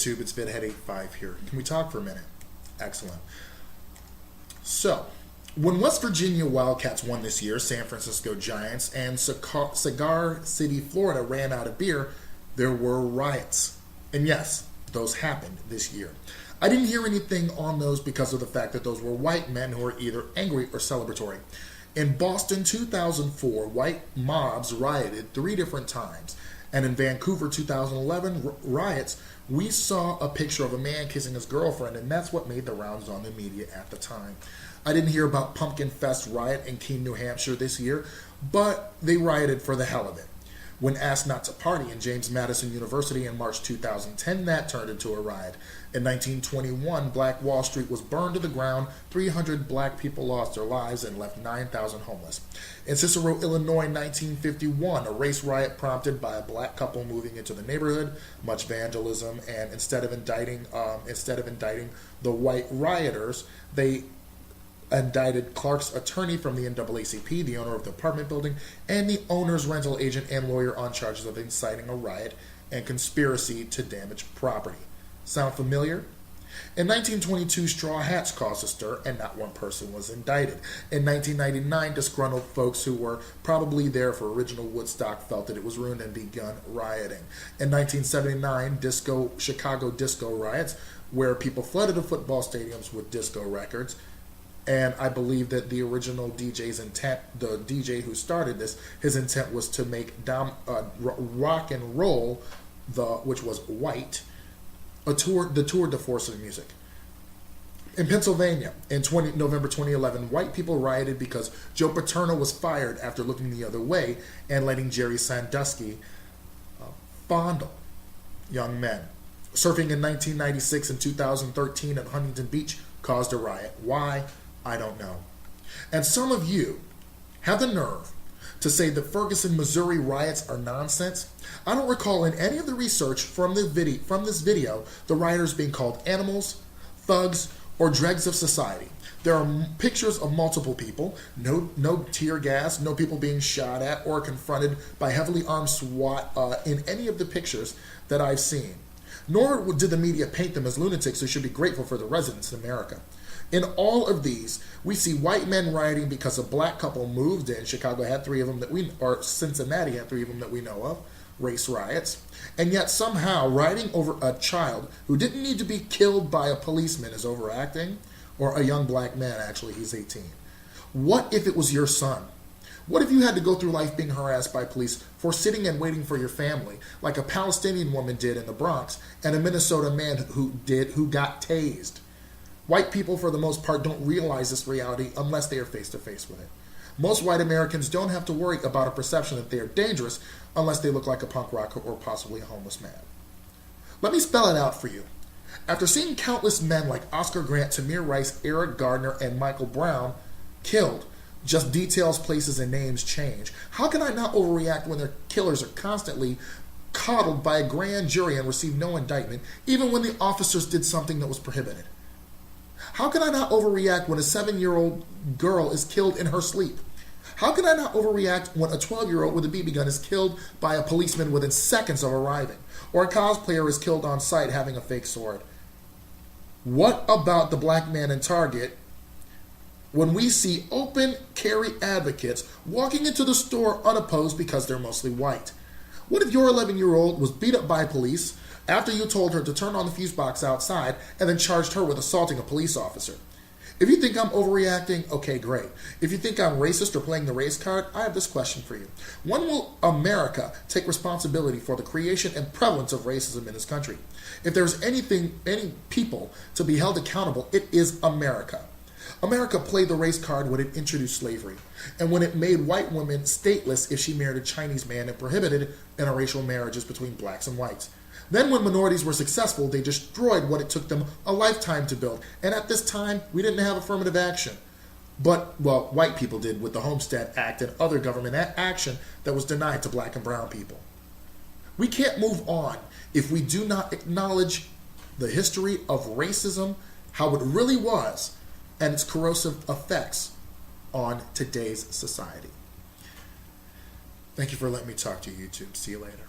YouTube. It's VidHead85 here. Can we talk for a minute? Excellent. So, when West Virginia Wildcats won this year, San Francisco Giants, and Cigar City, Florida ran out of beer, there were riots. And yes, those happened this year. I didn't hear anything on those because of the fact that those were white men who were either angry or celebratory. In Boston 2004, white mobs rioted 3 different times. And in Vancouver 2011 riots, we saw a picture of a man kissing his girlfriend, and that's what made the rounds on the media at the time. I didn't hear about Pumpkin Fest riot in Keene, New Hampshire this year, but they rioted for the hell of it. When asked not to party in James Madison University in March 2010, that turned into a riot. In 1921, Black Wall Street was burned to the ground, 300 black people lost their lives and left 9,000 homeless. In Cicero, Illinois, 1951, a race riot prompted by a black couple moving into the neighborhood, much vandalism, and instead of indicting the white rioters, they indicted Clark's attorney from the NAACP, the owner of the apartment building, and the owner's rental agent and lawyer on charges of inciting a riot and conspiracy to damage property. Sound familiar? In 1922, straw hats caused a stir, and not one person was indicted. In 1999, disgruntled folks who were probably there for original Woodstock felt that it was ruined and begun rioting. In 1979, Chicago disco riots, where people flooded the football stadiums with disco records. And I believe that the original DJ's intent, the DJ who started this, his intent was to make rock and roll, which was white, the tour de force of music. In Pennsylvania, in November 2011, white people rioted because Joe Paterno was fired after looking the other way and letting Jerry Sandusky fondle young men. Surfing in 1996 and 2013 at Huntington Beach caused a riot. Why? I don't know. And some of you have the nerve to say that Ferguson, Missouri riots are nonsense. I don't recall in any of the research from this video the rioters being called animals, thugs, or dregs of society. There are pictures of multiple people, no tear gas, no people being shot at or confronted by heavily armed SWAT in any of the pictures that I've seen. Nor did the media paint them as lunatics who should be grateful for the residents in America. In all of these, we see white men rioting because a black couple moved in. Chicago had 3 of them or Cincinnati had 3 of them that we know of, race riots. And yet somehow rioting over a child who didn't need to be killed by a policeman is overacting, or a young black man, actually, he's 18. What if it was your son? What if you had to go through life being harassed by police for sitting and waiting for your family, like a Palestinian woman did in the Bronx, and a Minnesota man who got tased? White people, for the most part, don't realize this reality unless they are face-to-face with it. Most white Americans don't have to worry about a perception that they are dangerous unless they look like a punk rocker or possibly a homeless man. Let me spell it out for you. After seeing countless men like Oscar Grant, Tamir Rice, Eric Gardner, and Michael Brown killed, just details, places, and names change. How can I not overreact when their killers are constantly coddled by a grand jury and receive no indictment, even when the officers did something that was prohibited? How can I not overreact when a 7-year-old girl is killed in her sleep? How can I not overreact when a 12-year-old with a BB gun is killed by a policeman within seconds of arriving? Or a cosplayer is killed on sight having a fake sword? What about the black man in Target when we see open carry advocates walking into the store unopposed because they're mostly white? What if your 11-year-old was beat up by police after you told her to turn on the fuse box outside and then charged her with assaulting a police officer? If you think I'm overreacting, okay, great. If you think I'm racist or playing the race card, I have this question for you. When will America take responsibility for the creation and prevalence of racism in this country? If there's any people to be held accountable, it is America. America played the race card when it introduced slavery, and when it made white women stateless if she married a Chinese man and prohibited interracial marriages between blacks and whites. Then when minorities were successful, they destroyed what it took them a lifetime to build. And at this time, we didn't have affirmative action. But, well, white people did with the Homestead Act and other government action that was denied to black and brown people. We can't move on if we do not acknowledge the history of racism, how it really was, and its corrosive effects on today's society. Thank you for letting me talk to you, YouTube. See you later.